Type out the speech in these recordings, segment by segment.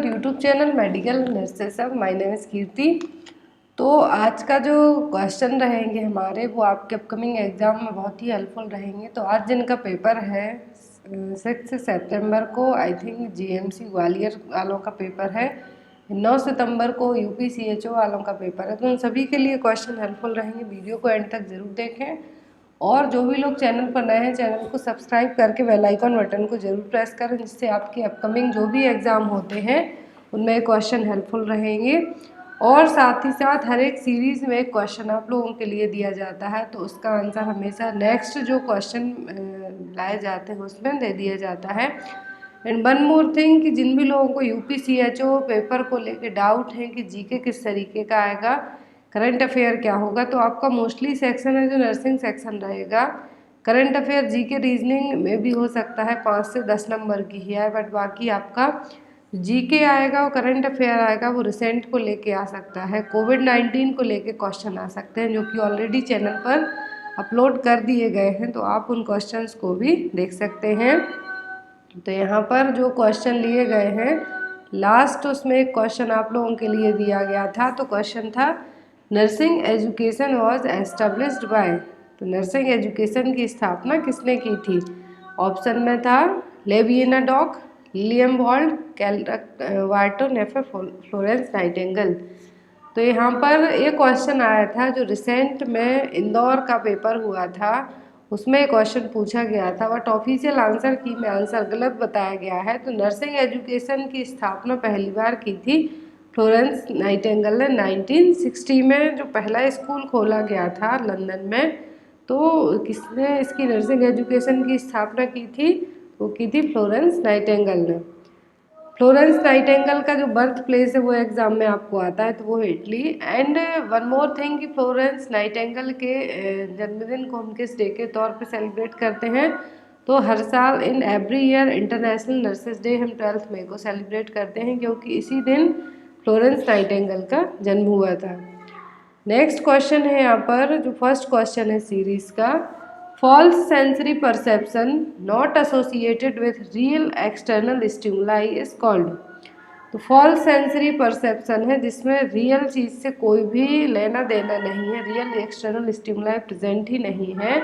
YouTube channel medical nurses सब। My name is कीर्ति। तो आज का जो क्वेश्चन रहेंगे हमारे वो आपके अपकमिंग एग्ज़ाम में बहुत ही हेल्पफुल रहेंगे। तो आज जिनका पेपर है 6 सितंबर को, आई थिंक जीएमसी ग्वालियर वालों का पेपर है, 9 सितंबर को यूपी सीएचओ वालों का पेपर है। तो उन सभी के लिए क्वेश्चन हेल्पफुल रहेंगे। वीडियो को एंड तक ज़रूर देखें और जो भी लोग चैनल पर नए हैं चैनल को सब्सक्राइब करके बेल आइकन बटन को जरूर प्रेस करें, जिससे आपके अपकमिंग जो भी एग्ज़ाम होते हैं उनमें क्वेश्चन हेल्पफुल रहेंगे। और साथ ही साथ हर एक सीरीज़ में एक क्वेश्चन आप लोगों के लिए दिया जाता है, तो उसका आंसर हमेशा नेक्स्ट जो क्वेश्चन लाए जाते हैं उसमें दे दिया जाता है। एंड वन मोर थिंग कि जिन भी लोगों को यूपी सीएचओ पेपर को लेके डाउट है कि जीके किस तरीके का आएगा, करंट अफेयर क्या होगा, तो आपका मोस्टली सेक्शन है जो नर्सिंग सेक्शन रहेगा। करंट अफेयर जीके रीजनिंग में भी हो सकता है 5 से 10 नंबर की ही है, बट बाकी आपका जीके आएगा और करंट अफेयर आएगा वो रिसेंट को लेके आ सकता है। कोविड-19 को लेके क्वेश्चन आ सकते हैं जो कि ऑलरेडी चैनल पर अपलोड कर दिए गए हैं, तो आप उन क्वेश्चंस को भी देख सकते हैं। तो यहाँ पर जो क्वेश्चन लिए गए हैं लास्ट, उसमें एक क्वेश्चन आप लोगों के लिए दिया गया था। तो क्वेश्चन था nursing education was established by. तो नर्सिंग एजुकेशन की स्थापना किसने की थी? ऑप्शन में था लेविएनाडॉक, विलियम वॉल्ड, वार्टन या फिर फ्लोरेंस नाइटिंगेल। तो यहाँ पर एक क्वेश्चन आया था जो रिसेंट में इंदौर का पेपर हुआ था, उसमें क्वेश्चन पूछा गया था, बट ऑफिशियल आंसर की में आंसर गलत बताया गया है। तो नर्सिंग एजुकेशन की स्थापना पहली बार की थी फ्लोरेंस नाइटिंगेल ने 1960 में, जो पहला स्कूल खोला गया था लंदन में। तो किसने इसकी नर्सिंग एजुकेशन की स्थापना की थी? वो की थी फ्लोरेंस नाइटिंगेल ने। फ्लोरेंस नाइटिंगेल का जो बर्थ प्लेस है वो एग्जाम में आपको आता है, तो वो Italy. And one more thing कि फ्लोरेंस नाइटिंगेल के जन्मदिन को हम किस डे के तौर पे सेलिब्रेट करते हैं? तो हर साल in every year international nurses day हम 12 मई को सेलिब्रेट करते हैं, क्योंकि इसी दिन फ्लोरेंस नाइटिंगेल का जन्म हुआ था। नेक्स्ट क्वेश्चन है यहाँ पर, जो फर्स्ट क्वेश्चन है सीरीज का, false sensory perception not associated with real external stimuli is called. तो फॉल्स सेंसरी परसेप्शन है जिसमें रियल चीज़ से कोई भी लेना देना नहीं है, रियल एक्सटर्नल स्टिमुलाई प्रेजेंट ही नहीं है,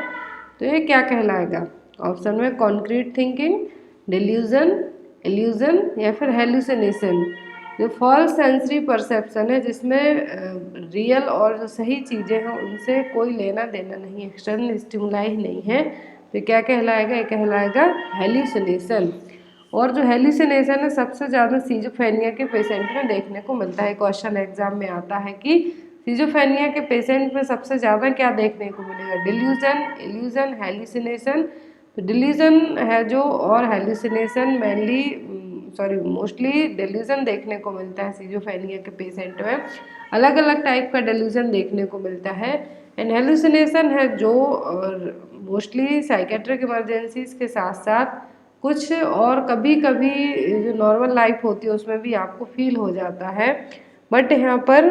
तो ये क्या कहलाएगा? ऑप्शन में कॉन्क्रीट थिंकिंग, डिल्यूजन, इल्यूजन या फिर हेलुसिनेशन। जो फॉल्स सेंसरी परसेप्शन है जिसमें रियल और जो सही चीज़ें हैं उनसे कोई लेना देना नहीं, एक्सटर्नल स्टिमुलाई नहीं है, तो क्या कहलाएगा? ये कहलाएगा हेल्यूसिनेशन। और जो हेल्यूसिनेशन है सबसे ज़्यादा सीजोफ्रेनिया के पेशेंट में देखने को मिलता है। क्वेश्चन एग्जाम में आता है कि सीजोफ्रेनिया के पेशेंट में सबसे ज़्यादा क्या देखने को मिलेगा? Delusion, illusion, hallucination. तो डिल्यूजन है जो, और हेल्यूसिनेशन मोस्टली डिल्यूजन देखने को मिलता है सीजोफ्रेनिया के पेशेंट में। अलग अलग टाइप का डिल्यूजन देखने को मिलता है। एंड हेल्यूसिनेशन है जो मोस्टली साइकेट्रिक इमरजेंसीज के साथ साथ कुछ और कभी कभी जो नॉर्मल लाइफ होती है उसमें भी आपको फील हो जाता है। बट यहाँ पर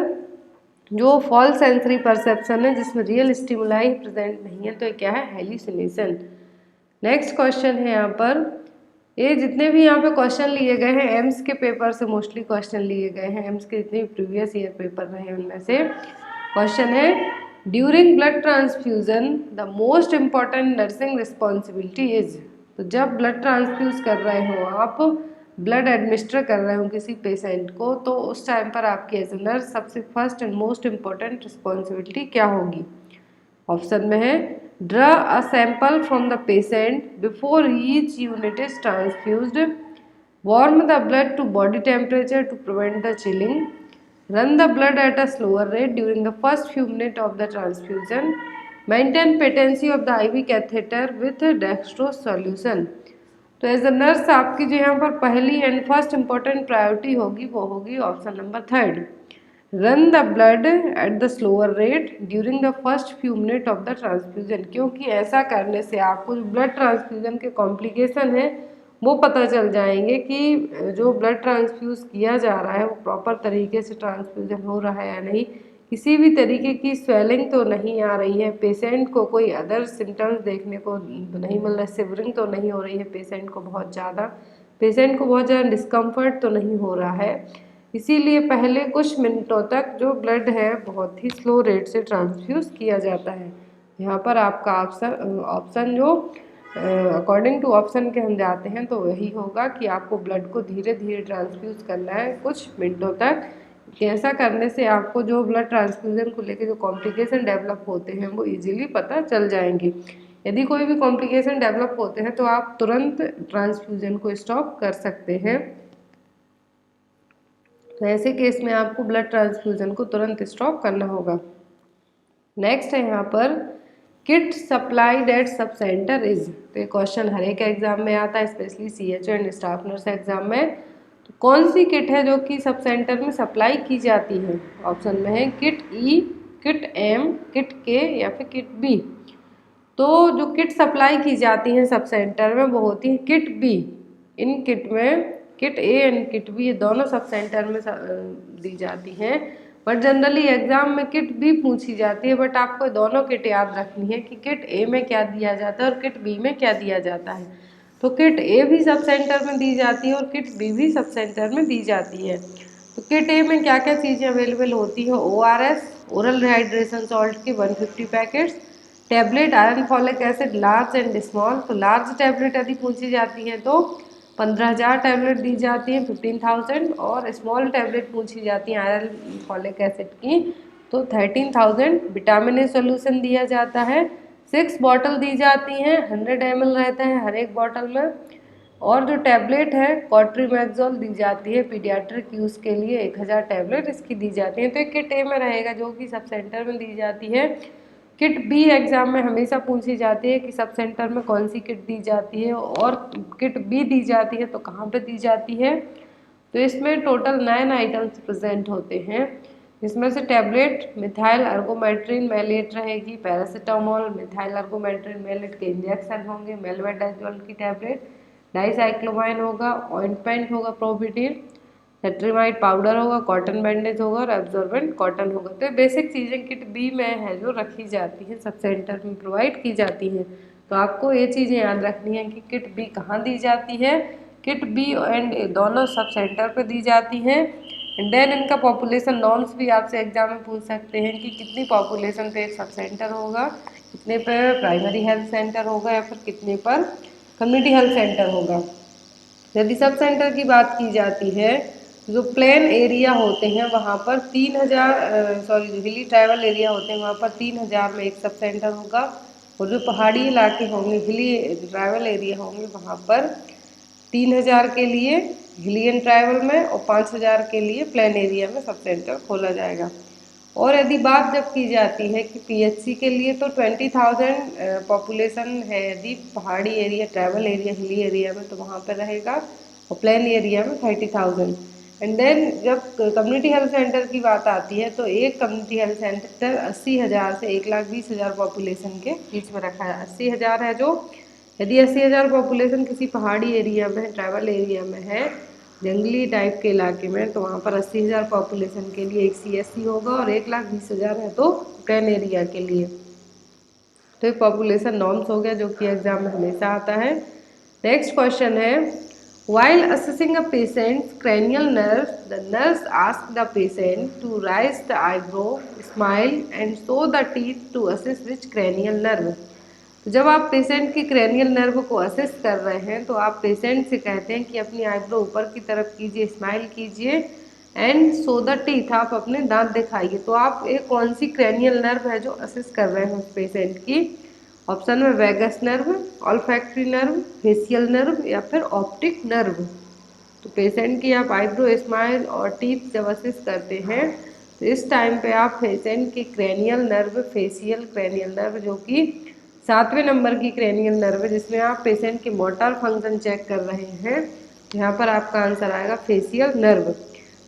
जो फॉल्स सेंसरी परसेप्शन है जिसमें रियल स्टिमुलाई प्रेजेंट नहीं है, तो ये क्या है? हेल्यूसिनेशन। नेक्स्ट क्वेश्चन है यहाँ पर, ये जितने भी यहाँ पे क्वेश्चन लिए गए हैं एम्स के पेपर से मोस्टली क्वेश्चन लिए गए हैं, एम्स के जितने भी प्रीवियस ईयर पेपर रहे उनमें से क्वेश्चन है, during blood transfusion the most important nursing responsibility is. तो जब ब्लड ट्रांसफ्यूज कर रहे हो आप, ब्लड एडमिनिस्टर कर रहे हो किसी पेशेंट को, तो उस टाइम पर आपकी एज ए नर्स सबसे first and most important responsibility क्या होगी? ऑप्शन में है draw a sample from the patient before each unit is transfused, warm the blood to body temperature to prevent the chilling, run the blood at a slower rate during the first few minutes of the transfusion, maintain patency of the IV catheter with dextrose solution। तो as a nurse आपकी जो यहाँ पर पहली and first important priority होगी वो होगी option number 3, run the blood at the slower rate during the first few minute of the transfusion, क्योंकि ऐसा करने से आपको जो ब्लड ट्रांसफ्यूजन के कॉम्प्लिकेशन है वो पता चल जाएंगे कि जो ब्लड ट्रांसफ्यूज किया जा रहा है वो प्रॉपर तरीके से ट्रांसफ्यूजन हो रहा है या नहीं, किसी भी तरीके की स्वेलिंग तो नहीं आ रही है, पेशेंट को कोई अदर सिम्टम्स देखने को नहीं मिल रहा, सिवरिंग तो नहीं हो रही है पेशेंट को बहुत ज़्यादा, पेशेंट को बहुत ज़्यादा डिस्कम्फर्ट तो नहीं हो रहा है, इसीलिए पहले कुछ मिनटों तक जो ब्लड है बहुत ही स्लो रेट से ट्रांसफ्यूज़ किया जाता है। यहाँ पर आपका ऑप्शन जो अकॉर्डिंग टू ऑप्शन के हम जाते हैं तो वही होगा कि आपको ब्लड को धीरे धीरे ट्रांसफ्यूज़ करना है कुछ मिनटों तक। ऐसा करने से आपको जो ब्लड ट्रांसफ्यूज़न को लेकर जो कॉम्प्लिकेशन डेवलप होते हैं वो इजीली पता चल जाएंगे। यदि कोई भी कॉम्प्लिकेशन डेवलप होते हैं तो आप तुरंत ट्रांसफ्यूज़न को स्टॉप कर सकते हैं। तो ऐसे केस में आपको ब्लड ट्रांसफ्यूज़न को तुरंत स्टॉप करना होगा। नेक्स्ट है यहाँ पर kit supplied eight sub centre is. तो ये क्वेश्चन हर एक एग्जाम में आता है, specially CHO and staff nurse exam में। तो कौन सी किट है जो कि सब सेंटर में सप्लाई की जाती है? ऑप्शन में है kit E, kit M, kit K या फिर किट B। तो जो किट सप्लाई की जाती हैं सब सेंटर में वो होती है किट B। इन किट में kit A and kit B ये दोनों सब सेंटर में दी जाती हैं। बट जनरली एग्जाम में किट B पूछी जाती है, बट आपको दोनों किट याद रखनी है कि किट A में क्या दिया जाता है और किट B में क्या दिया जाता है। तो किट A भी सब सेंटर में दी जाती है और किट B भी सब सेंटर में दी जाती है। तो किट A में क्या क्या चीज़ें अवेलेबल होती है? ORS ओरल रिहाइड्रेशन सॉल्ट के 150 packets, tablet iron folic acid large and small. तो लार्ज टैबलेट यदि पूछी जाती है तो 15,000 टैबलेट दी जाती है 15,000, और स्मॉल टैबलेट पूछी जाती है आयरन फॉलिक एसिड की तो 13,000। विटामिन ए सोल्यूशन दिया जाता है, 6 बॉटल दी जाती हैं, 100 ml रहता है हर एक बॉटल में। और जो टैबलेट है कॉट्रीमैक्सोल दी जाती है पीडियाट्रिक यूज़ के लिए, 1000 टैबलेट इसकी दी जाती हैं। तो एक किट ए में रहेगा जो कि सब सेंटर में दी जाती है। किट बी एग्जाम में हमेशा पूछी जाती है कि सब सेंटर में कौन सी किट दी जाती है, और किट बी दी जाती है तो कहाँ पे दी जाती है। तो इसमें टोटल 9 आइटम्स प्रेजेंट होते हैं। इसमें से टैबलेट मिथाइल अर्गोमेट्रिन मेलेट रहेगी, पैरासीटामोल, मिथाइल अर्गोमेट्रिन मेलेट के इंजेक्शन होंगे, मेल्बेडाजोल की टैबलेट, डाइसाइक्लोमाइन होगा, ऑइंटमेंट होगा प्रोबिटिन, सेट्रीमाइड पाउडर होगा, कॉटन बैंडेज होगा और एब्जॉर्बेंट कॉटन होगा। तो बेसिक चीज़ें किट बी में है जो रखी जाती है, सब सेंटर में प्रोवाइड की जाती हैं। तो आपको ये चीज़ें याद रखनी है कि किट बी कहाँ दी जाती है। किट बी एंड दोनों सब सेंटर पे दी जाती हैं। एंड देन इनका पॉपुलेशन नॉर्म्स भी आपसे एग्जाम में पूछ सकते हैं कि कितनी पॉपुलेशन पे एक सब सेंटर होगा, कितने पर प्राइमरी हेल्थ सेंटर होगा या फिर कितने पर कम्युनिटी हेल्थ सेंटर होगा। यदि सब सेंटर की बात की जाती है, जो प्लेन एरिया होते हैं वहाँ पर 3,000 सॉरी जो हिली ट्राइबल एरिया होते हैं वहाँ पर 3,000 में एक सब सेंटर होगा, और जो पहाड़ी इलाके होंगे हिली ट्राइबल एरिया होंगे वहाँ पर 3,000 के लिए हिलियन ट्राइबल में और 5,000 के लिए प्लेन एरिया में सब सेंटर खोला जाएगा। और यदि बात जब की जाती है कि PHC के लिए तो 20,000 पॉपुलेशन है यदि पहाड़ी area tribal area hilly area में तो वहाँ पर रहेगा, और प्लेन एरिया में 30,000। एंड देन जब कम्युनिटी हेल्थ सेंटर की बात आती है तो एक कम्युनिटी हेल्थ सेंटर 80,000 से 1,20,000 पॉपुलेशन के बीच में रखा है। 80,000 है जो, यदि 80,000 पॉपुलेशन किसी पहाड़ी एरिया में ट्राइबल एरिया में है, जंगली टाइप के इलाके में, तो वहाँ पर 80,000 पॉपुलेशन के लिए एक CSC होगा, और 1,20,000 है तो प्लेन एरिया के लिए। तो ये पॉपुलेशन नॉर्म्स हो गया जो कि एग्जाम में हमेशा आता है। नेक्स्ट क्वेश्चन है, while assessing a patient's cranial nerve, the nurse asks the patient to raise the eyebrow, smile and show the teeth to assess which cranial nerve। तो जब आप पेशेंट की क्रेनियल नर्व को असेस कर रहे हैं तो आप पेशेंट से कहते हैं कि अपनी आईब्रो ऊपर की तरफ कीजिए, स्माइल कीजिए एंड सो द टीथ, आप अपने दांत दिखाइए। तो आप एक कौन सी क्रेनियल नर्व है जो असेस कर रहे हैं उस पेशेंट की? ऑप्शन में vagus nerve, olfactory nerve, facial nerve या फिर ऑप्टिक नर्व। तो पेशेंट की आप आईब्रो, स्माइल और टीथ जब असेस करते हैं तो इस टाइम पे आप पेशेंट की cranial nerve, facial cranial nerve जो कि 7वें नंबर की क्रेनियल नर्व है जिसमें आप पेशेंट के मोटर फंक्शन चेक कर रहे हैं, यहाँ पर आपका आंसर आएगा फेशियल नर्व।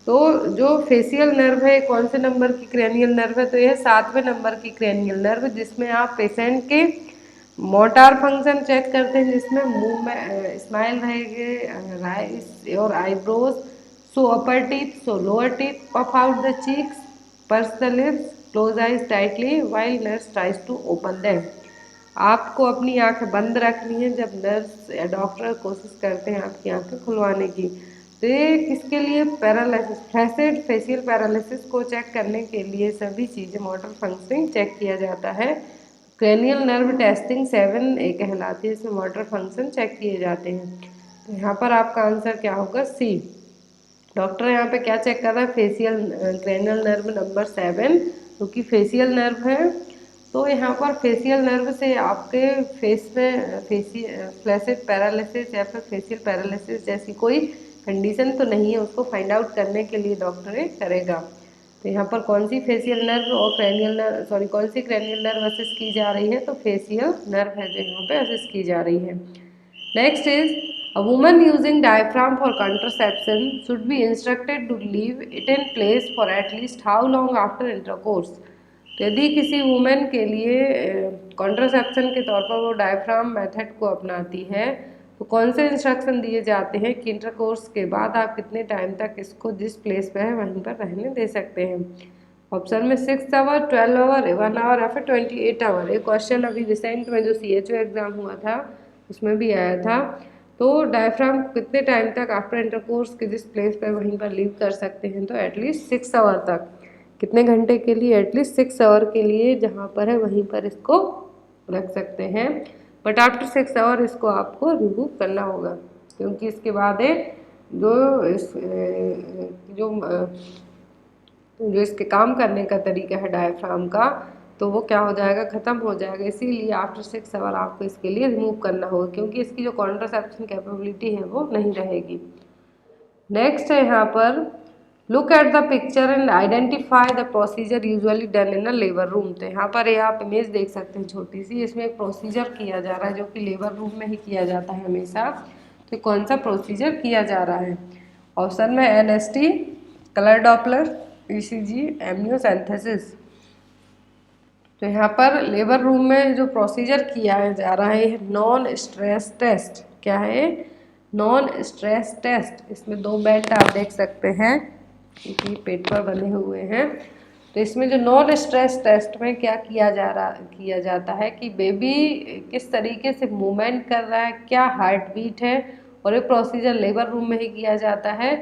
तो जो फेशियल नर्व है कौन से नंबर की क्रेनियल नर्व है? तो यह 7वें नंबर की क्रेनियल नर्व, जिसमें आप पेशेंट के मोटार फंक्शन चेक करते हैं, जिसमें मुंह में स्माइल रहेगी, राइस और eyebrows, so upper teeth, so lower teeth, puff out the cheeks, purse the lips, close eyes tightly while nurse tries to open them. आपको अपनी आंखें बंद रखनी है जब नर्स या डॉक्टर कोशिश करते हैं आपकी आंखें खुलवाने की। तो ये किसके लिए, पैरालिसिस, फ्लैसिड फेशियल पैरालिसिस को चेक करने के लिए सभी चीज़ें मोटर फंक्शनिंग चेक किया जाता है। क्रेनियल नर्व टेस्टिंग 7A कहलाती है, इसमें मोटर फंक्शन चेक किए जाते हैं। तो यहाँ पर आपका आंसर क्या होगा, सी। डॉक्टर यहाँ पे क्या चेक कर रहा है, फेशियल क्रेनियल नर्व नंबर 7, क्योंकि फेशियल नर्व है। तो यहाँ पर फेशियल नर्व से आपके फेस में फ्लैसिड पैरालिसिस या फिर फेशियल पैरालिसिस जैसी कोई कंडीशन तो नहीं है, उसको फाइंड आउट करने के लिए डॉक्टर ये करेगा। तो यहाँ पर कौन सी फेशियल नर्व और क्रेनियल नर्व, सॉरी कौन सी क्रेनियल नर्व असिस्ट की जा रही है, तो फेशियल नर्व है जो यहाँ पे असिस्ट की जा रही है। Next is a woman using diaphragm for contraception should be instructed to leave it in place for at least how long after intercourse। तो यदि किसी वुमेन के लिए कॉन्ट्रासेप्शन के तौर पर वो डायफ्राम मेथड को अपनाती है तो कौन से इंस्ट्रक्शन दिए जाते हैं कि इंटरकोर्स के बाद आप कितने टाइम तक इसको जिस प्लेस पे है वहीं पर रहने दे सकते हैं। ऑप्शन में 6 आवर, 12 आवर, 1 आवर या फिर 28 आवर। एक क्वेश्चन अभी रिसेंट में जो CHO एग्जाम हुआ था उसमें भी आया था। तो डायफ्राम को कितने टाइम तक आफ्टर इंटरकोर्स के जिस प्लेस पर वहीं पर लीव कर सकते हैं, तो एटलीस्ट 6 आवर तक। कितने घंटे के लिए, एटलीस्ट 6 आवर के लिए जहाँ पर है वहीं पर इसको रख सकते हैं। बट आफ्टर 6 आवर इसको आपको रिमूव करना होगा, क्योंकि इसके बाद जो इसके काम करने का तरीका है डायफ्राम का, तो वो क्या हो जाएगा, ख़त्म हो जाएगा। इसीलिए आफ्टर 6 आवर आपको इसके लिए रिमूव करना होगा, क्योंकि इसकी जो कॉन्ट्रासेप्शन कैपेबिलिटी है वो नहीं रहेगी। नेक्स्ट है यहाँ पर look at the picture and identify the procedure usually done in a labour room. तो यहाँ पर ये आप इमेज देख सकते हैं छोटी सी, इसमें एक प्रोसीजर किया जा रहा है जो कि लेबर रूम में ही किया जाता है हमेशा। तो कौन सा प्रोसीजर किया जा रहा है, ऑप्शन में NST, कलर डॉपलर, ECG, एमनियोसेंथेसिस। तो यहाँ पर लेबर रूम में जो प्रोसीजर किया जा रहा है नॉन स्ट्रेस टेस्ट। क्या है, नॉन स्ट्रेस टेस्ट। इसमें 2 बेल्ट आप देख सकते हैं क्योंकि पेट पर बने हुए हैं। तो इसमें जो नॉन स्ट्रेस टेस्ट में क्या किया जाता है कि बेबी किस तरीके से मूवमेंट कर रहा है, क्या हार्ट बीट है, और ये प्रोसीजर लेबर रूम में ही किया जाता है।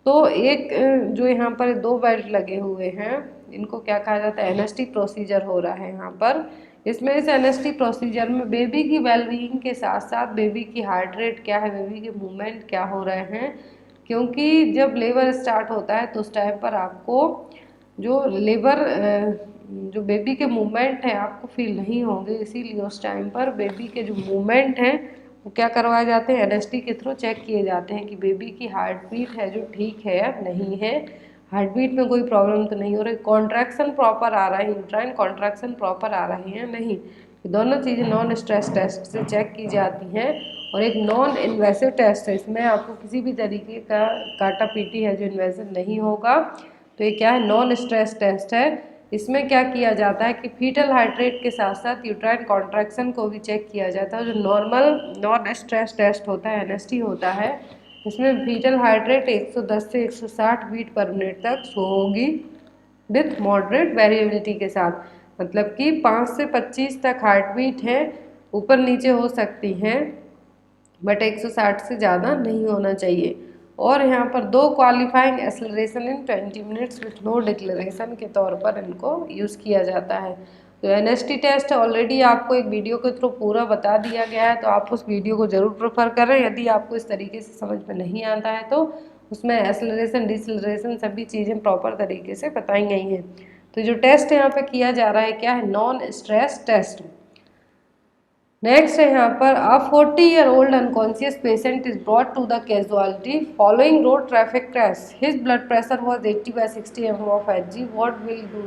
तो एक जो यहाँ पर 2 बेल्ट लगे हुए हैं इनको क्या कहा जाता है, NST प्रोसीजर हो रहा है यहाँ पर। इसमें इस NST प्रोसीजर में बेबी की वेलबींग के साथ साथ बेबी की हार्ट रेट क्या है, बेबी के मूवमेंट क्या हो रहे हैं, क्योंकि जब लेबर स्टार्ट होता है तो उस टाइम पर आपको जो जो बेबी के मूवमेंट है आपको फील नहीं होंगे, इसीलिए उस टाइम पर बेबी के जो मूवमेंट हैं वो क्या करवाए जाते हैं, NST के थ्रू चेक किए जाते हैं कि बेबी की हार्ट बीट है जो ठीक है या नहीं है, हार्ट बीट में कोई प्रॉब्लम तो नहीं हो रही, कॉन्ट्रैक्शन प्रॉपर आ रहा है, यूट्राइन कॉन्ट्रैक्शन प्रॉपर आ रही है नहीं। दोनों चीज़ें नॉन स्ट्रेस टेस्ट से चेक की जाती हैं। और एक नॉन इन्वेसिव टेस्ट है, इसमें आपको किसी भी तरीके का काटा पीटी है जो इन्वेसिव नहीं होगा। तो ये क्या है, नॉन स्ट्रेस टेस्ट है। इसमें क्या किया जाता है कि फीटल हार्ट रेट के साथ साथ यूट्राइन कॉन्ट्रैक्शन को भी चेक किया जाता है। जो नॉर्मल नॉन स्ट्रेस टेस्ट होता है NST होता है, इसमें फीटल हार्ट रेट 110 से 160 बीट पर मिनट तक शो होगी विथ मॉडरेट वेरिएबिलिटी के साथ, मतलब कि 5 से 25 तक हार्ट बीट है, ऊपर नीचे हो सकती हैं बट 160 से ज़्यादा नहीं होना चाहिए। और यहाँ पर 2 qualifying acceleration in 20 minutes with no declaration के तौर पर इनको यूज़ किया जाता है। तो NST टेस्ट ऑलरेडी आपको एक वीडियो के थ्रू पूरा बता दिया गया है, तो आप उस वीडियो को ज़रूर प्रेफर करें। यदि आपको इस तरीके से समझ में नहीं आता है तो उसमें एक्सेलरेशन डिसलेरेशन सभी चीज़ें प्रॉपर तरीके से बताई गई हैं। तो जो टेस्ट यहाँ पे किया जा रहा है क्या है, नॉन स्ट्रेस टेस्ट। नेक्स्ट है यहाँ पर a 40-year-old unconscious patient is brought to the casualty following road traffic crash, his blood pressure was 80/60 mm of Hg, what will do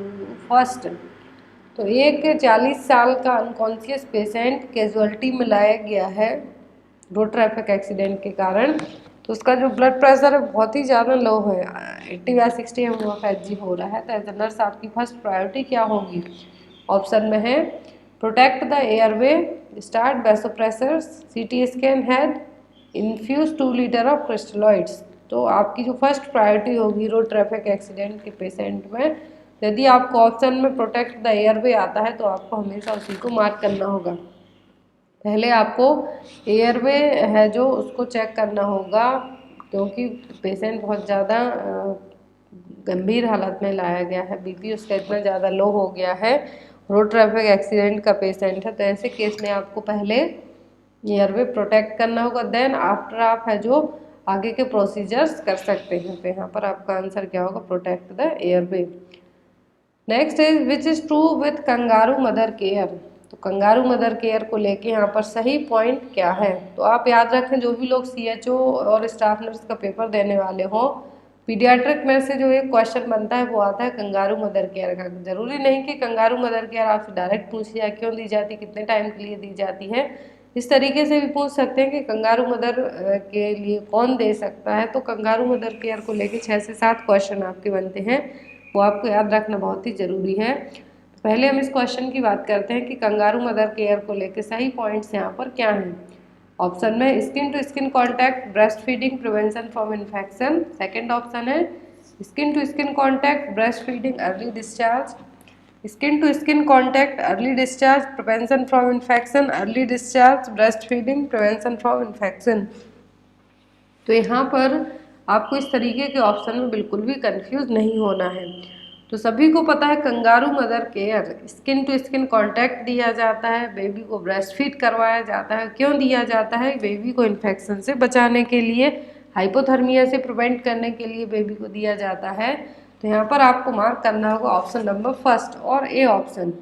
first. तो एक 40 साल का अनकॉन्शियस पेशेंट कैजुअलिटी में लाया गया है रोड ट्रैफिक एक्सीडेंट के कारण। तो उसका जो ब्लड प्रेशर है बहुत ही ज़्यादा लो है, 80/60 mm of Hg हो रहा है। तो एज अ नर्स आपकी फर्स्ट प्रायोरिटी क्या होगी, ऑप्शन में है protect the airway, start vasopressors, CT scan head, infuse 2 litre of crystalloids. तो आपकी जो फर्स्ट प्रायोरिटी होगी रोड ट्रैफिक एक्सीडेंट के पेशेंट में, यदि आपको ऑप्शन में प्रोटेक्ट द एयरवे आता है तो आपको हमेशा उसी को मार्क करना होगा। पहले आपको एयरवे है जो उसको चेक करना होगा, क्योंकि पेशेंट बहुत ज़्यादा गंभीर हालत में लाया गया है, बीपी उसका इतना ज़्यादा लो हो गया है, रोड ट्रैफिक एक्सीडेंट का पेशेंट है। तो ऐसे केस में आपको पहले एयरवे प्रोटेक्ट करना होगा, देन आफ्टर आप है जो आगे के प्रोसीजर्स कर सकते हैं। तो यहाँ पर आपका आंसर क्या होगा, protect the airway. Next is which is true with kangaroo mother care. तो कंगारू मदर केयर को लेके यहाँ पर सही पॉइंट क्या है। तो आप याद रखें, जो भी लोग सीएचओ और स्टाफ नर्स का पेपर देने वाले हो, पीडियाट्रिक में से जो एक क्वेश्चन बनता है वो आता है कंगारू मदर केयर का। जरूरी नहीं कि कंगारू मदर केयर आपसे डायरेक्ट पूछ लिया क्यों दी जाती, कितने टाइम के लिए दी जाती है, इस तरीके से भी पूछ सकते हैं कि कंगारू मदर के लिए कौन दे सकता है। तो कंगारू मदर केयर को लेके 6 से 7 क्वेश्चन आपके बनते हैं, वो आपको याद रखना बहुत ही ज़रूरी है। तो पहले हम इस क्वेश्चन की बात करते हैं कि कंगारू मदर केयर को लेके सही पॉइंट्स यहाँ पर क्या हैं। ऑप्शन में skin to skin contact, breast feeding, prevention from infection. Second option है skin to skin contact, breast feeding, early discharge. Skin to skin contact, early discharge, prevention from infection, early discharge, breast feeding, prevention from infection. तो यहाँ पर आपको इस तरीके के option में बिल्कुल भी कंफ्यूज नहीं होना है। तो सभी को पता है kangaroo mother care skin to skin contact दिया जाता है, बेबी को ब्रेस्ट फीड करवाया जाता है। क्यों दिया जाता है, बेबी को इन्फेक्शन से बचाने के लिए, हाइपोथर्मिया से प्रिवेंट करने के लिए बेबी को दिया जाता है। तो यहाँ पर आपको मार्क करना होगा ऑप्शन नंबर फर्स्ट और A option,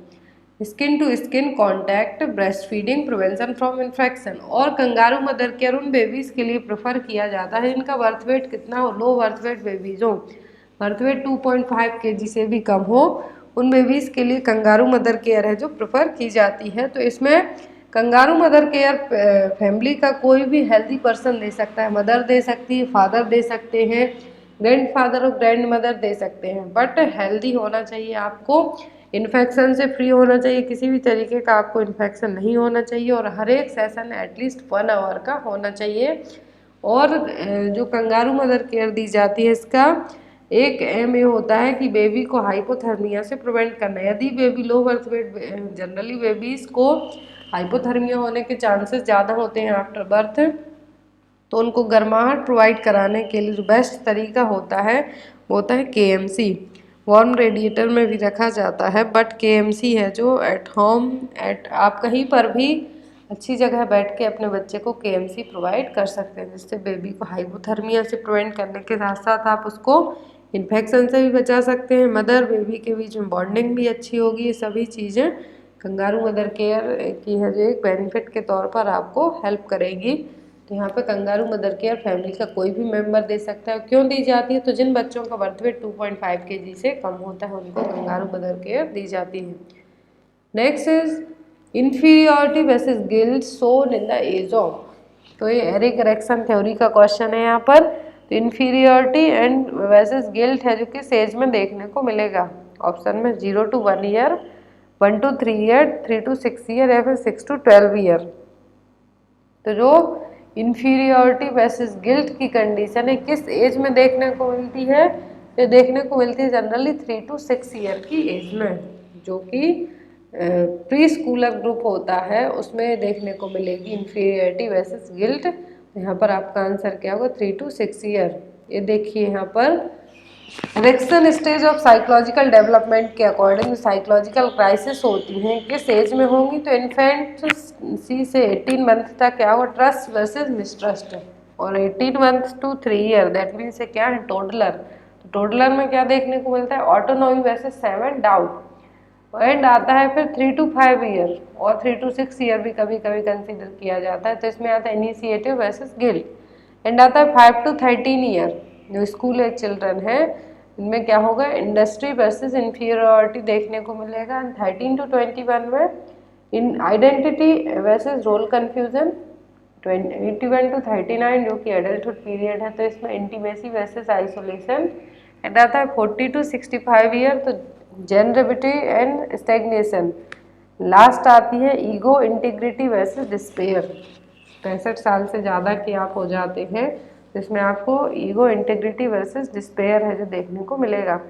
skin to skin contact, breast feeding, prevention from infection. और कंगारू मदर केयर उन बेबीज़ के लिए प्रेफर किया जाता है जिनका बर्थ वेट कितना हो, लो बर्थ वेट बेबीज हो, बर्थ वेट 2.5 kg से भी कम हो, उन बेबीज़ के लिए कंगारू मदर केयर है जो प्रेफर की जाती है। तो इसमें कंगारू मदर केयर फैमिली का कोई भी हेल्दी पर्सन दे सकता है, मदर दे सकती है, फादर दे सकते हैं, ग्रैंड फादर और ग्रैंड मदर दे सकते हैं, बट हेल्दी होना चाहिए, आपको इन्फेक्शन से फ्री होना चाहिए, किसी भी तरीके का आपको इन्फेक्शन नहीं होना चाहिए, और हर एक सेशन एटलीस्ट 1 आवर का होना चाहिए। और जो कंगारू मदर केयर दी जाती है इसका एक एम ये होता है कि बेबी को हाइपोथर्मिया से प्रिवेंट करना है। यदि baby low birth weight, generally babies को हाइपोथर्मिया होने के चांसेस ज़्यादा होते हैं आफ्टर बर्थ, तो उनको गर्माहट प्रोवाइड कराने के लिए जो बेस्ट तरीका होता है वो होता है केएमसी। वार्म रेडिएटर में भी रखा जाता है, बट केएमसी है जो एट होम आप कहीं पर भी अच्छी जगह बैठ के अपने बच्चे को केएमसी प्रोवाइड कर सकते हैं, जिससे बेबी को हाइपोथर्मिया से प्रिवेंट करने के साथ साथ आप उसको इन्फेक्शन से भी बचा सकते हैं, मदर बेबी के बीच में बॉन्डिंग भी अच्छी होगी। ये सभी चीज़ें कंगारू मदर केयर की है जो एक बेनिफिट के तौर पर आपको हेल्प करेगी। तो यहाँ पे कंगारू मदर केयर फैमिली का कोई भी मेंबर दे सकता है। क्यों दी जाती है, तो जिन बच्चों का बर्थ वेट 2.5 kg से कम होता है उनको कंगारू मदर केयर दी जाती है। Next is inferiority versus guilt shown in the age of. तो ये एरिक एरिक्सन थ्योरी का क्वेश्चन है यहाँ पर। तो इंफीरियरिटी एंड वर्सेस गिल्ट है जो किस एज में देखने को मिलेगा। ऑप्शन में 0 to 1 year, 1 to 3 year, 3 to 6 year या फिर 6 to 12 ईयर। तो जो इंफीरियरिटी वर्सेस गिल्ट की कंडीशन है किस एज में देखने को मिलती है, ये देखने को मिलती है जनरली 3 to 6 ईयर की एज में, जो कि प्री स्कूलर ग्रुप होता है उसमें देखने को मिलेगी इंफीरियरिटी वर्सेस गिल्ट। तो यहाँ पर आपका आंसर क्या होगा, 3 to 6 ईयर। ये देखिए यहाँ पर Erikson stage of psychological development के अकॉर्डिंग साइकोलॉजिकल क्राइसिस होती हैं किस एज में होंगी, तो इन्फेंट सी से 18 मंथ तक क्या होगा, ट्रस्ट वर्सेस मिसट्रस्ट, और 18 month to 3 year that means क्या है, टोडलर। तो टोडलर में क्या देखने को मिलता है, ऑटोनॉमी वर्सेस 7 डाउट। एंड आता है फिर 3 to 5 ईयर और 3 to 6 ईयर भी कभी कभी कंसिडर किया जाता है। तो इसमें आता है इनिशिएटिव वर्सेस गिल्ट। एंड आता है 5 to 13 ईयर जो स्कूल एज चिल्ड्रन है, इनमें क्या होगा, इंडस्ट्री वर्सेस इंफीरियरिटी देखने को मिलेगा। 13 to 21 में in identity versus role confusion. 21 to 39 जो कि एडल्टहुड पीरियड है, तो इसमें इंटीमेसी वर्सेस आइसोलेशन। एंड आता है 40 to 65 ईयर, तो जेनरेबिलिटी एंड स्टैग्नेशन। लास्ट आती है ईगो इंटीग्रिटी वर्सेस डिस्पेयर। 65 साल से ज़्यादा के आप हो जाते हैं, जिसमें आपको ईगो इंटीग्रिटी वर्सेस डिस्पेयर है जो देखने को मिलेगा।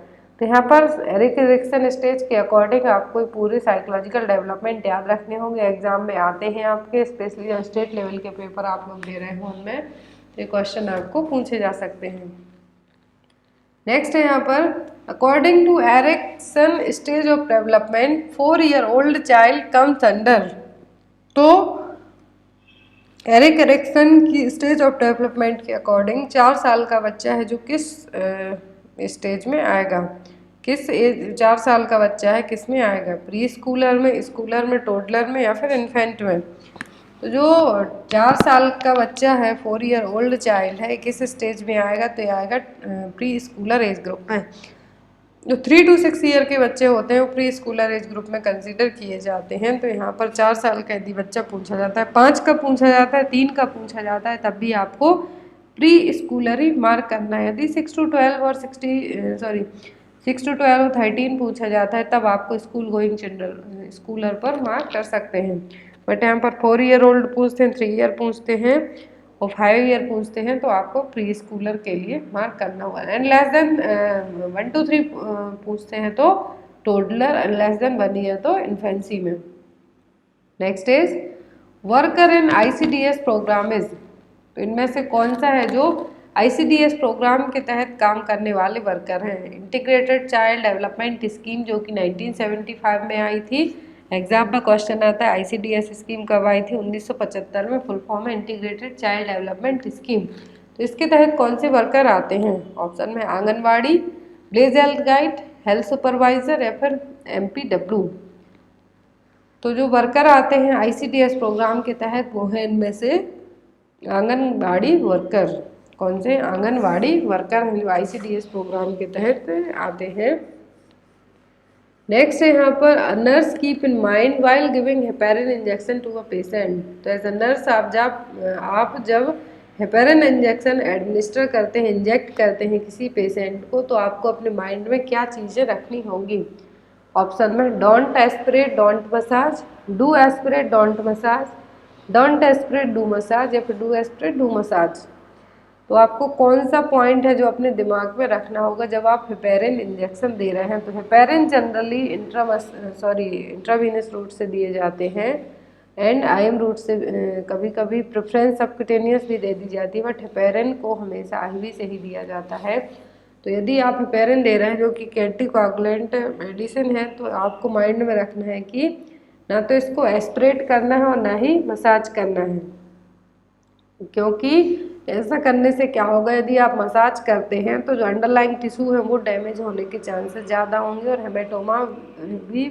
तो यहाँ पर एरिक एरिक्सन स्टेज के अकॉर्डिंग आपको पूरे साइकोलॉजिकल डेवलपमेंट याद रखने होंगे, एग्जाम में आते हैं आपके, स्पेशली जो स्टेट लेवल के पेपर आप लोग दे रहे हो उनमें तो ये क्वेश्चन आपको पूछे जा सकते हैं। नेक्स्ट है यहाँ पर according to Erikson stage of development 4-year-old child comes under. तो एरिक एरिक्सन की स्टेज ऑफ डेवलपमेंट के अकॉर्डिंग 4 साल का बच्चा है जो किस स्टेज में आएगा, किस एज 4 साल का बच्चा है किस में आएगा, प्री स्कूलर में, स्कूलर में, टोडलर में या फिर इन्फेंट में। तो जो 4 साल का बच्चा है 4-year-old चाइल्ड है किस स्टेज में आएगा, तो ये आएगा प्री स्कूलर एज ग्रुप में। जो 3 to 6 ईयर के बच्चे होते हैं वो प्री स्कूलर एज ग्रुप में कंसीडर किए जाते हैं। तो यहाँ पर 4 साल का यदि बच्चा पूछा जाता है, 5 का पूछा जाता है, 3 का पूछा जाता है, तब भी आपको प्री स्कूलर ही मार्क करना है। यदि 6 to 12 और 6 to 12 और 13 पूछा जाता है तब आपको स्कूल गोइंग चिल्ड्रन स्कूलर पर मार्क कर सकते हैं। बट यहाँ पर 4-year-old पूछते हैं, 3 ईयर पूछते हैं और 5 ईयर पूछते हैं तो आपको प्री स्कूलर के लिए मार्क करना होगा। एंड लेस देन 1 to 3 पूछते हैं तो toddler, and less than 1 year तो इन्फेंसी में। Next is worker in ICDS programme is. तो इनमें से कौन सा है जो ICDS प्रोग्राम के तहत काम करने वाले वर्कर हैं। इंटीग्रेटेड चाइल्ड डेवलपमेंट स्कीम जो कि 1975 में आई थी, एग्जाम में क्वेश्चन आता है ICDS स्कीम कब आई थी, 1975 में, फुल फॉर्म है इंटीग्रेटेड चाइल्ड डेवलपमेंट स्कीम। तो इसके तहत कौन से वर्कर आते हैं, ऑप्शन में anganwadi, village health guide, health supervisor या फिर MPW। तो जो वर्कर आते हैं ICDS प्रोग्राम के तहत वो है इनमें से आंगनवाड़ी वर्कर। कौन से आंगनवाड़ी वर्कर हैं जो ICDS प्रोग्राम के तहत आते हैं। नेक्स्ट है यहाँ पर nurse keep in mind while giving heparin injection to a patient. तो एज अ नर्स आप जब हेपेरिन इंजेक्शन एडमिनिस्टर करते हैं, इंजेक्ट करते हैं किसी पेशेंट को, तो आपको अपने माइंड में क्या चीज़ें रखनी होंगी। ऑप्शन में don't aspirate don't massage, do aspirate don't massage, don't aspirate do massage या फिर डू एस्पिरेट डू मसाज। तो आपको कौन सा पॉइंट है जो अपने दिमाग में रखना होगा जब आप हेपेरिन इंजेक्शन दे रहे हैं। तो हेपेरिन जनरली इंट्रावीनस रूट से दिए जाते हैं एंड IM रूट से कभी कभी प्रेफरेंस सबक्यूटेनियस भी दे दी जाती है, बट हेपेरिन को हमेशा IV से ही दिया जाता है। तो यदि आप हेपेरिन दे रहे हैं जो कि एंटीकोआगुलेंट मेडिसिन है, तो आपको माइंड में रखना है कि ना तो इसको एस्पिरेट करना है और ना ही मसाज करना है, क्योंकि ऐसा करने से क्या होगा, यदि आप मसाज करते हैं तो जो अंडरलाइंग टिश्यू है वो डैमेज होने के चांसेस ज़्यादा होंगे और हेमेटोमा भी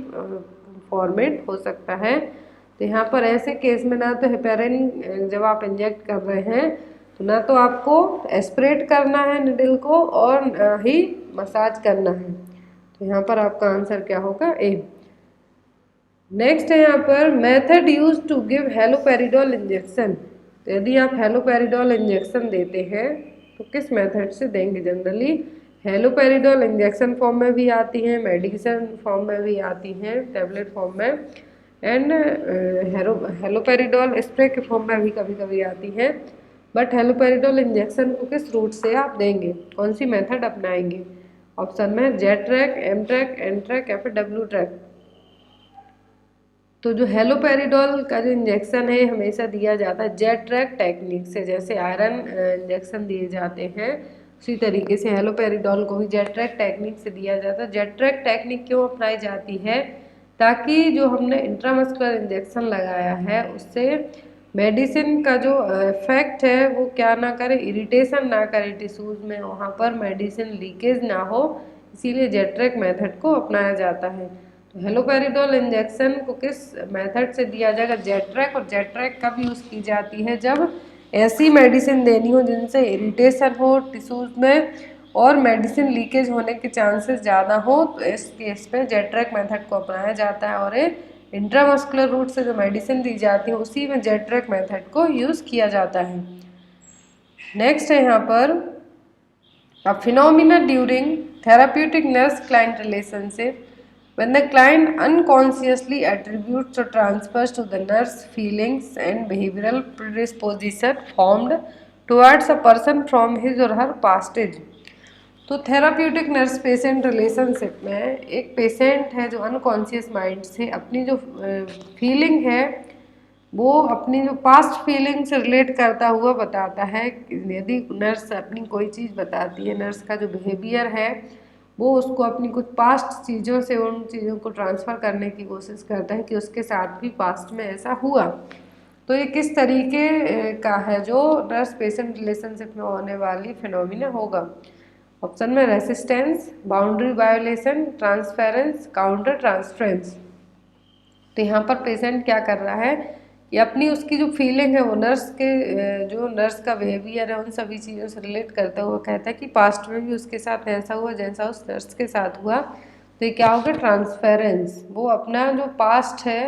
फॉर्मेट हो सकता है। तो यहाँ पर ऐसे केस में ना तो हेपेरिन जब आप इंजेक्ट कर रहे हैं तो ना तो आपको एस्पिरेट करना है निडल को और ना ही मसाज करना है। तो यहाँ पर आपका आंसर क्या होगा, A। नेक्स्ट है यहाँ पर method use to give haloperidol injection. तो यदि आप हेलोपेरिडोल इंजेक्शन देते हैं तो किस मेथड से देंगे। जनरली हेलोपेरिडोल इंजेक्शन फॉर्म में भी आती हैं, मेडिसिन फॉर्म में भी आती हैं, टैबलेट फॉर्म में, एंड हेलोपेरिडोल स्प्रे के फॉर्म में भी कभी कभी आती हैं। बट हेलोपेरिडोल इंजेक्शन को किस रूट से आप देंगे, कौन सी मेथड अपनाएंगे। ऑप्शन में Z track, M track, N track या फिर W ट्रैक। तो जो हेलोपेरिडोल का जो इंजेक्शन है हमेशा दिया जाता है जेट ट्रैक टेक्निक से। जैसे आयरन इंजेक्शन दिए जाते हैं उसी तरीके से हेलोपेरिडोल को भी जेट ट्रैक टेक्निक से दिया जाता है। जेट ट्रैक टेक्निक क्यों अपनाई जाती है, ताकि जो हमने इंट्रामस्कुलर इंजेक्शन लगाया है उससे मेडिसिन का जो इफेक्ट है वो क्या ना करे, इरिटेशन ना करे टिश्यूज़ में, वहाँ पर मेडिसिन लीकेज ना हो, इसीलिए जेट ट्रैक मेथड को अपनाया जाता है। तो हेलोपेरिडोल इंजेक्शन को किस मेथड से दिया जाएगा, जेट ट्रैक। और जेट ट्रैक कब यूज़ की जाती है, जब ऐसी मेडिसिन देनी हो जिनसे इरिटेशन हो टिश्यूज़ में और मेडिसिन लीकेज होने के चांसेस ज़्यादा हो, तो इस केस में जेट ट्रैक मेथड को अपनाया जाता है। और इंट्रामस्कुलर रूट से जो मेडिसिन दी जाती है उसी में जेट ट्रैक मेथड को यूज़ किया जाता है। नेक्स्ट है यहाँ पर a phenomena during therapeutic nurse-client relationship when the client unconsciously attributes or transfers to the nurse feelings and behavioral predisposition formed towards a person from his or her past age। तो therapeutic nurse patient relationship में एक patient है जो unconscious mind से अपनी जो feeling है वो अपनी जो पास्ट फीलिंग से रिलेट करता हुआ बताता है। यदि नर्स अपनी कोई चीज़ बताती है, नर्स का जो बिहेवियर है वो उसको अपनी कुछ पास्ट चीज़ों से उन चीज़ों को ट्रांसफ़र करने की कोशिश करता है कि उसके साथ भी पास्ट में ऐसा हुआ। तो ये किस तरीके का है जो नर्स पेशेंट रिलेशनशिप में होने वाली फिनोमिना होगा। ऑप्शन में resistance, boundary violation, transference, counter transference. तो यहाँ पर पेशेंट क्या कर रहा है कि अपनी उसकी जो फीलिंग है वो नर्स के जो नर्स का बिहेवियर है उन सभी चीज़ों से रिलेट करता हुआ कहता है कि पास्ट में भी उसके साथ ऐसा हुआ जैसा उस नर्स के साथ हुआ। तो ये क्या होगा, ट्रांसफेरेंस। वो अपना जो पास्ट है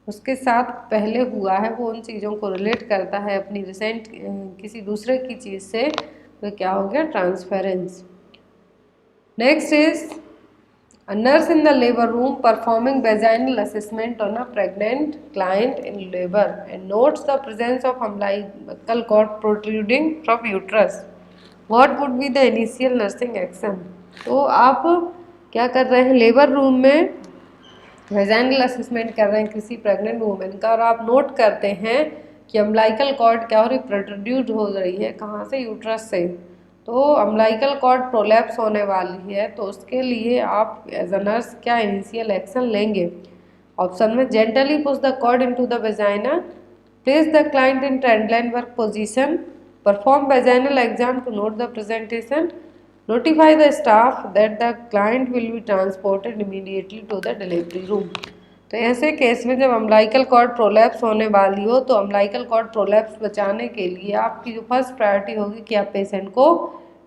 उसके साथ पहले हुआ है वो उन चीज़ों को रिलेट करता है अपनी रिसेंट किसी दूसरे की चीज़ से। तो क्या हो गया, transference. Next is a nurse in the labor room performing vaginal assessment on a pregnant client in labor and notes the presence of umbilical cord protruding from uterus. What would be the initial nursing action? तो आप क्या कर रहे हैं, labour room में vaginal assessment कर रहे हैं किसी प्रेग्नेंट वूमेन का और आप नोट करते हैं कि अम्बिलाइकल कॉर्ड क्या हो रही, प्रोट्रूड हो रही है, कहाँ से, यूट्रस से। तो अम्बिलाइकल कॉर्ड प्रोलैप्स होने वाली है तो उसके लिए आप एज अ नर्स क्या इनिशियल एक्शन लेंगे। ऑप्शन में gently push the cord into the vagina, place the client in Trendelenburg position, perform vaginal exam to note the presentation, notify the staff that the client will be transported immediately to the delivery room। तो ऐसे case में जब अम्बिलाइकल cord prolapse होने वाली हो तो अम्बिलाइकल cord prolapse बचाने के लिए आपकी जो फर्स्ट प्रायोरिटी होगी कि आप पेशेंट को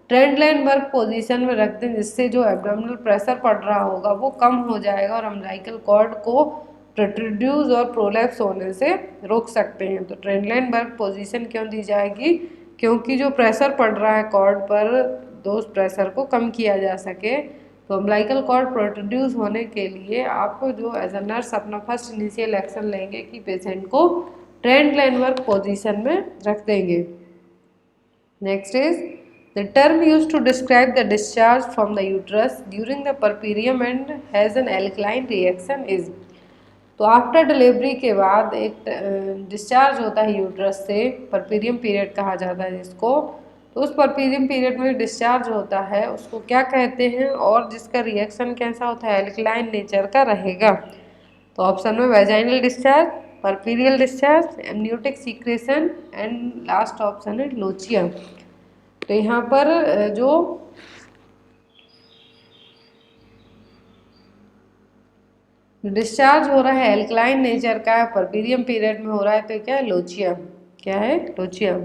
ट्रेंड लाइन वर्क पोजीशन में रख दें, जिससे जो एब्डोमिनल प्रेशर पड़ रहा होगा वो कम हो जाएगा और अम्बिलाइकल कॉर्ड को प्रोट्रूड्यूस और प्रोलैप्स होने से रोक सकते हैं। तो ट्रेंड लाइन वर्क पोजीशन क्यों दी जाएगी, क्योंकि जो प्रेशर पड़ रहा है कॉर्ड पर तो उस प्रेशर को कम किया जा सके। तो अम्बिलाइकल कॉर्ड प्रोट्रूड्यूस होने के लिए आपको जो एज अ नर्स अपना फर्स्ट इनिशियल एक्शन लेंगे कि पेशेंट को ट्रेंड लाइन वर्क पोजीशन में रख देंगे। Next is the term used to describe the discharge from the uterus during the puerperium and has an alkaline reaction is. तो after delivery के बाद एक डिस्चार्ज होता है यूट्रस से, परपीरियम पीरियड कहा जाता है जिसको। तो उस परपीरियम पीरियड में डिस्चार्ज होता है उसको क्या कहते हैं और जिसका रिएक्शन कैसा होता है, एल्कलाइन नेचर का रहेगा। तो ऑप्शन में vaginal discharge, puerperal discharge, amniotic secretion and last option है लोचिया। तो यहाँ पर जो डिस्चार्ज हो रहा है एल्कलाइन नेचर का है, परपीरियम पीरियड में हो रहा है, तो क्या है, लोचिया। क्या है, lochia.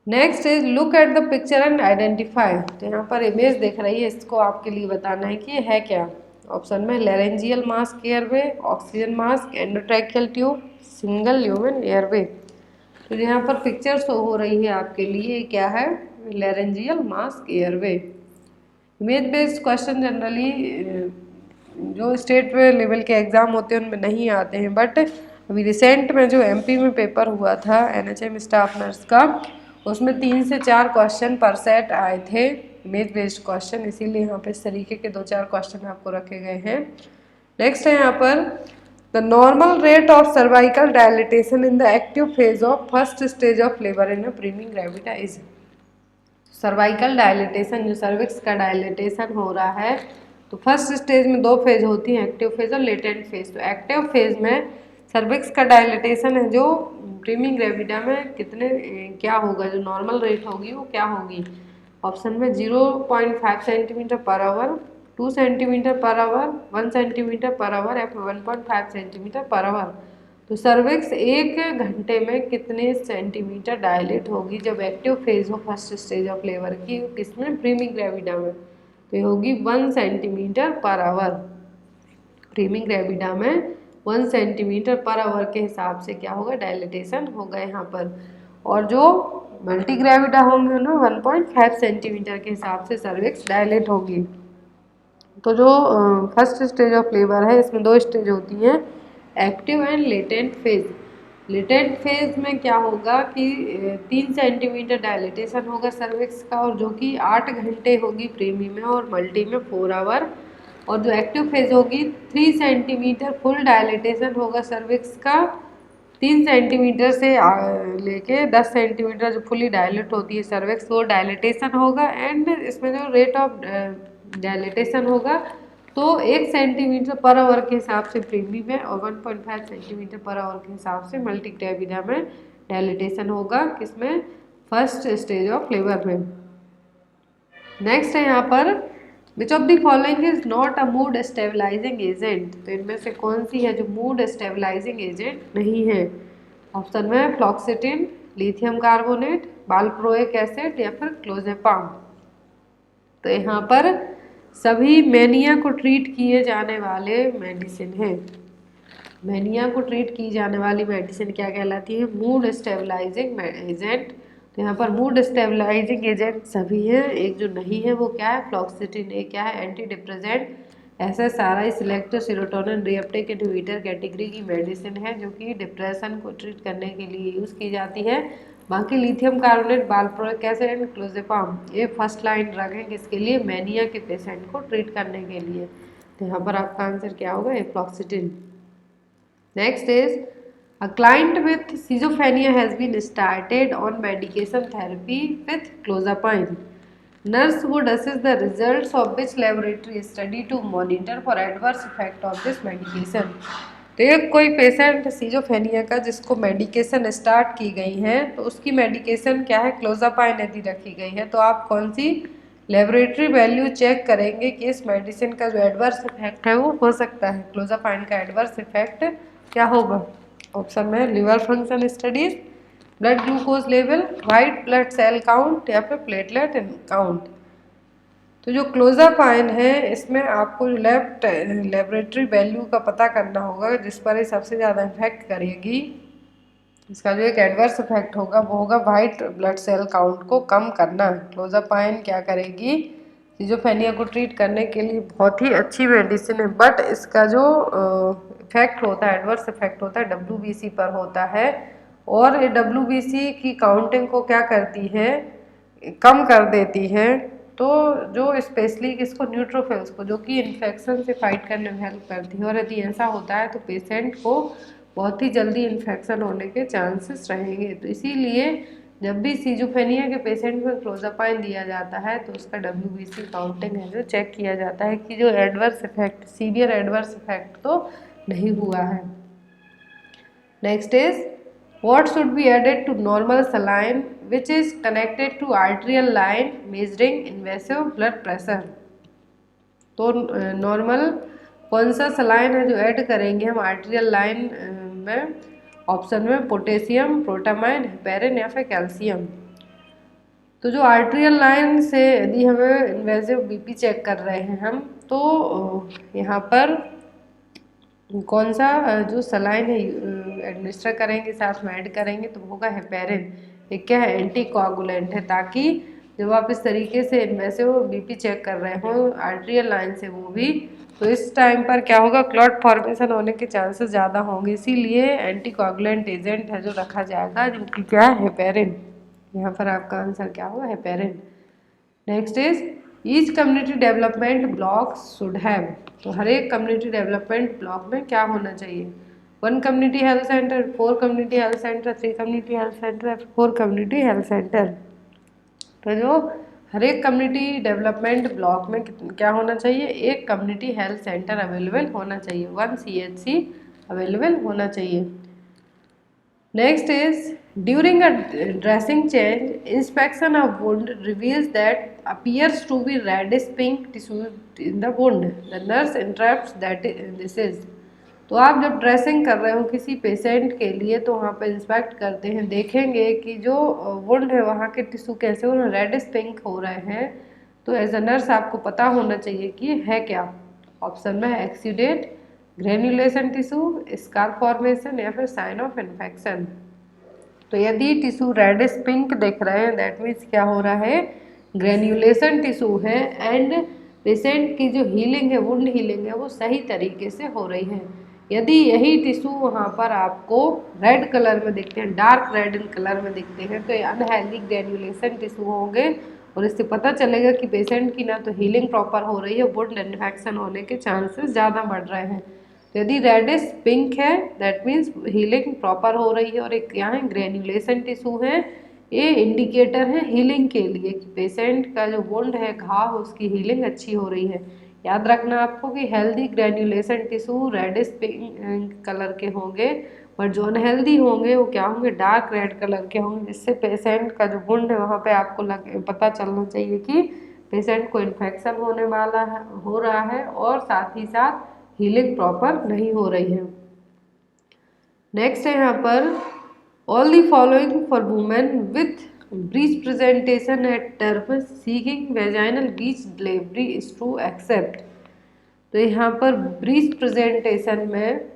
Next is look at the picture and identify. तो यहाँ पर इमेज दिख रही है, इसको आपके लिए बताना है कि ये है क्या। ऑप्शन में laryngeal mask airway, oxygen mask, endotracheal tube, single lumen airway. तो यहाँ पर पिक्चर शो हो रही है आपके लिए, क्या है, laryngeal mask airway. Image based question generally जो स्टेट लेवल के एग्ज़ाम होते हैं उनमें नहीं आते हैं, बट अभी रिसेंट में जो एमपी में पेपर हुआ था एनएचएम स्टाफ नर्स का, उसमें 3 से 4 क्वेश्चन पर सेट आए थे इमेज बेस्ड क्वेश्चन, इसीलिए यहाँ पे इस तरीके के 2-4 क्वेश्चन आपको रखे गए हैं। नेक्स्ट है यहाँ पर the normal rate of cervical dilatation in the active phase of first stage of labour in a primigravida is. Cervical dilatation, जो सर्विक्स का डायलिटेशन हो रहा है, तो फर्स्ट स्टेज में 2 फेज होती हैं, एक्टिव फेज और लेटेंट फेज। तो एक्टिव फेज में सर्विक्स का डायलिटेशन है जो प्रीमिंग ग्रेविटा में कितने क्या होगा, जो नॉर्मल रेट होगी वो क्या होगी। ऑप्शन में 0.5 centimetre per hour, 2 centimetre per hour, 1 centimetre per hour या 1.5 सेंटीमीटर पर आवर। तो सर्विक्स 1 घंटे में कितने सेंटीमीटर डायलेट होगी जब एक्टिव फेज हो फर्स्ट स्टेज ऑफ लेबर की, किसमें, प्रीमिंग ग्रेविटा में। तो ये होगी 1 सेंटीमीटर पर आवर। प्रीमिंग ग्रेविटा में 1 सेंटीमीटर पर आवर के हिसाब से क्या होगा, डायलिटेशन होगा यहाँ पर। और जो मल्टी ग्रेविटा होंगे उनमें 1.5 सेंटीमीटर के हिसाब से सर्विक्स डायलेट होगी। तो जो फर्स्ट स्टेज ऑफ लेबर है इसमें 2 स्टेज होती हैं, active and latent phase. Latent phase में क्या होगा कि 3 सेंटीमीटर डायलिटेशन होगा सर्विक्स का, और जो कि 8 घंटे होगी प्रीमी में और मल्टी में 4 आवर। और जो एक्टिव फेज होगी 3 सेंटीमीटर फुल डायलिटेशन होगा सर्विक्स का, 3 सेंटीमीटर से लेके 10 सेंटीमीटर जो फुली डायलेट होती है सर्विक्स वो डायलिटेशन होगा। एंड इसमें जो रेट ऑफ डायलिटेशन होगा तो 1 सेंटीमीटर पर आवर के हिसाब से प्रीमी में और 1.5 सेंटीमीटर पर आवर के हिसाब से मल्टी ग्रेविडा में डायलिटेशन होगा, किसमें, फर्स्ट स्टेज ऑफ लेबर में। नेक्स्ट है यहाँ पर which of the following is not a mood stabilising agent. तो इनमें से कौन सी है जो मूड स्टेबलाइजिंग एजेंट नहीं है? ऑप्शन में फ्लॉक्सिटिन, लिथियम कार्बोनेट, वाल्प्रोइक एसिड या फिर क्लोजेपाम। तो यहाँ पर सभी मैनिया को ट्रीट किए जाने वाले मेडिसिन हैं। मैनिया को ट्रीट की जाने वाली मेडिसिन क्या कहलाती है? Mood stabilising agent. तो यहाँ पर मूड स्टेबलाइजिंग एजेंट सभी हैं, एक जो नहीं है वो क्या है? फ्लॉक्सिटिन। एक क्या है? Anti depressant. SSRI selective serotonin reuptake inhibitor category की मेडिसिन है जो कि डिप्रेशन को ट्रीट करने के लिए यूज़ की जाती है। बाकी लिथियम कार्बोनेट, वाल्प्रोइक एसिड एंड क्लोजेपाम ये फर्स्ट लाइन ड्रग है किसके लिए? मैनिया के पेशेंट को ट्रीट करने के लिए। तो यहाँ पर आपका आंसर क्या होगा? फ्लॉक्सिटिन। Next is a client with schizophrenia has been started on medication therapy with clozapine. Nurse would assess the results of which laboratory study to monitor for adverse effect of this medication. तो एक कोई patient सीजोफेनिया का जिसको medication start की गई है तो उसकी मेडिकेशन क्या है? क्लोजापाइन यदि रखी गई है तो आप कौन सी लेबोरेटरी वैल्यू चेक करेंगे कि इस मेडिसिन का जो एडवर्स इफेक्ट है वो हो सकता है? क्लोजापाइन का एडवर्स इफेक्ट क्या होगा? ऑप्शन में liver function studies, blood glucose level, white blood cell count या फिर प्लेटलेट काउंट। तो जो क्लोजापाइन है इसमें आपको लेबोरेटरी वैल्यू का पता करना होगा जिस पर ये सबसे ज़्यादा इफेक्ट करेगी। इसका जो एक एडवर्स इफेक्ट होगा वो होगा वाइट ब्लड सेल काउंट को कम करना। क्लोजापाइन क्या करेगी? सिजोफ्रेनिया को ट्रीट करने के लिए बहुत ही अच्छी मेडिसिन है, बट इसका जो इफेक्ट होता है, एडवर्स इफेक्ट होता है, WBC पर होता है। और ये WBC की काउंटिंग को क्या करती है? कम कर देती है। तो जो स्पेशली किसको? न्यूट्रोफिल्स को, जो कि इन्फेक्शन से फाइट करने में हेल्प करती है। और यदि ऐसा होता है तो पेशेंट को बहुत ही जल्दी इन्फेक्शन होने के चांसेस रहेंगे। तो इसीलिए जब भी सिजोफ्रेनिया के पेशेंट में क्लोजापाइन दिया जाता है तो उसका WBC काउंटिंग है जो चेक किया जाता है कि जो adverse effect, severe adverse effect तो नहीं हुआ है। Next is what should be added to normal saline which is connected to arterial line measuring invasive blood pressure। तो नॉर्मल कौन सा सलाइन है जो ऐड करेंगे हम आर्टेरियल लाइन में? ऑप्शन में पोटेशियम, प्रोटामाइन, हेपेरिन या फिर कैल्शियम। तो जो आर्टेरियल लाइन से यदि हमें इन्वेसिव BP चेक कर रहे हैं हम तो यहाँ पर कौन सा जो सलाइन है एडमिनिस्टर करेंगे, साथ में ऐड करेंगे तो होगा हेपेरिन। एक क्या है? एंटी कोआगुलेंट है, ताकि जब आप इस तरीके से इन्वेसिव BP चेक कर रहे हो आर्टेरियल लाइन से वो भी, तो इस टाइम पर क्या होगा? क्लॉट फॉर्मेशन होने के चांसेस ज़्यादा होंगे। इसीलिए एंटी कोआगुलेंट एजेंट है जो रखा जाएगा जो कि क्या है? हेपेरिन। यहाँ पर आपका आंसर क्या होगा? Heparin. Next is each community development block should have. तो हर एक कम्युनिटी डेवलपमेंट ब्लॉक में क्या होना चाहिए? 1 community health centre, 4 community health centre, 3 community health centre, 4 community health centre. तो जो हर एक कम्युनिटी डेवलपमेंट ब्लॉक में क्या होना चाहिए? 1 कम्युनिटी हेल्थ सेंटर अवेलेबल होना चाहिए, 1 CHC अवेलेबल होना चाहिए। Next is during a dressing change, inspection of wound reveals that appears to be reddish pink tissue in the wound. The nurse interprets that this is। तो आप जब dressing कर रहे हो किसी पेशेंट के लिए तो वहाँ पे इंस्पेक्ट करते हैं, देखेंगे कि जो वुंड है वहाँ के टिश्यू कैसे हो रहे हैं? रेडिश पिंक हो रहे हैं। तो एज अ नर्स आपको पता होना चाहिए कि है क्या। ऑप्शन में है एक्सीडेट, ग्रेन्युलेशन टिश्यू, स्कार फॉर्मेशन या फिर साइन ऑफ इन्फेक्शन। तो यदि टिश्यू रेडिश पिंक दिख रहे हैं दैट मीन्स क्या हो रहा है? ग्रेन्युलेशन टिश्यू है एंड पेशेंट की जो हीलिंग है, वुंड हीलिंग है वो सही तरीके से हो रही है। यदि यही टिश्यू वहाँ पर आपको रेड कलर में दिखते हैं, डार्क रेड इन कलर में दिखते हैं, तो ये अनहेल्दी ग्रेन्युलेशन टिश्यू होंगे और इससे पता चलेगा कि पेशेंट की ना तो हीलिंग प्रॉपर हो रही है, वुंड इन्फेक्शन होने के चांसेस ज़्यादा बढ़ रहे हैं। तो यदि रेडिश पिंक है दैट मीन्स हीलिंग प्रॉपर हो रही है, और एक यहाँ ग्रेन्युलेशन टिश्यू है, ये इंडिकेटर है हीलिंग के लिए कि पेशेंट का जो वुंड है, घाव, उसकी हीलिंग अच्छी हो रही है। याद रखना आपको कि healthy granulation tissue reddish pink colour के होंगे, और जो अनहेल्दी होंगे वो क्या होंगे, डार्क रेड कलर के होंगे, जिससे पेशेंट का जो वुंड है वहाँ पे आपको पता चलना चाहिए कि पेशेंट को इन्फेक्शन होने वाला है, हो रहा है, और साथ ही साथ हीलिंग प्रॉपर नहीं हो रही है। नेक्स्ट है यहाँ पर all the following for women with breech presentation at term seeking vaginal breech delivery is true except. तो यहाँ पर ब्रीच प्रेजेंटेशन में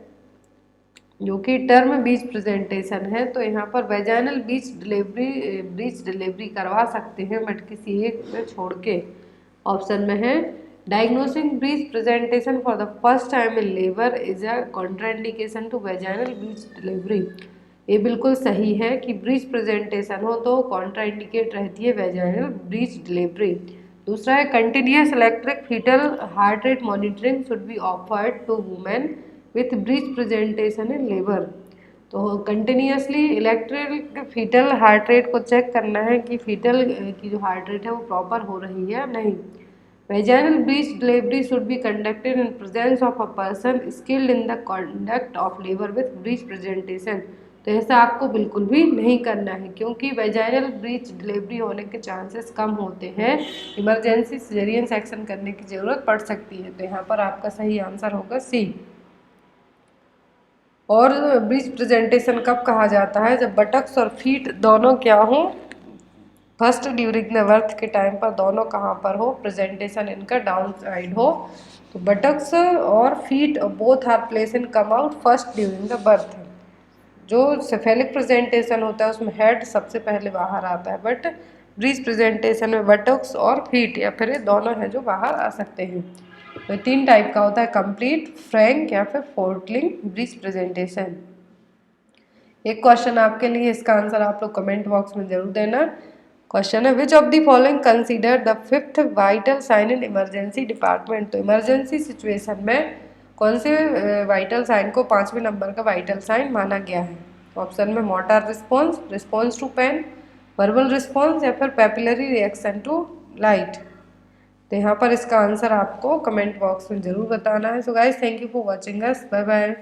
जो कि टर्म बीच प्रेजेंटेशन है, तो यहाँ पर वेजाइनल ब्रीच डिलीवरी करवा सकते हैं, बट किसी एक में छोड़ के। ऑप्शन में है diagnosing breech presentation for the first time in labour is a contraindication to vaginal breech delivery. ये बिल्कुल सही है कि ब्रीच प्रेजेंटेशन हो तो कॉन्ट्राइंडिकेट रहती है वेजाइनल ब्रीच डिलीवरी। दूसरा है continuous electric fetal heart rate monitoring should be offered to women with breech presentation in labour. तो continuously electric fetal heart rate को चेक करना है कि फीटल की जो हार्ट रेट है वो प्रॉपर हो रही है या नहीं। Vaginal breech delivery should be conducted in presence of a person skilled in the conduct of labour with breech presentation. तो ऐसा आपको बिल्कुल भी नहीं करना है, क्योंकि वेजाइनल ब्रीच डिलीवरी होने के चांसेस कम होते हैं, इमरजेंसी सिजेरियन सेक्शन करने की ज़रूरत पड़ सकती है। तो यहाँ पर आपका सही आंसर होगा सी। और ब्रीच प्रेजेंटेशन कब कहा जाता है, जब बटक्स और फीट दोनों क्या हो, फर्स्ट ड्यूरिंग द बर्थ के टाइम पर दोनों कहाँ पर हो, प्रेजेंटेशन इनका डाउन साइड हो। तो बटक्स और feet both are place in come out first during the birth. जो सेफेलिक प्रेजेंटेशन होता है उसमें हेड सबसे पहले बाहर आता है, बट ब्रीच प्रेजेंटेशन में बटक्स और फीट या फिर दोनों हैं जो बाहर आ सकते हैं। तो 3 टाइप का होता है, कंप्लीट, फ्रैंक या फिर फोर्टलिंग ब्रीच प्रेजेंटेशन। एक क्वेश्चन आपके लिए, इसका आंसर आप लोग कमेंट बॉक्स में जरूर देना। क्वेश्चन है which of the following consider the 5th vital sign in emergency department. तो इमरजेंसी सिचुएशन में कौन से वाइटल साइन को 5वें नंबर का वाइटल साइन माना गया है। ऑप्शन में motor response, response to pain, verbal response या फिर पैपिलरी रिएक्शन टू लाइट। तो यहाँ पर इसका आंसर आपको कमेंट बॉक्स में जरूर बताना है। So guys, thank you for watching us, bye bye.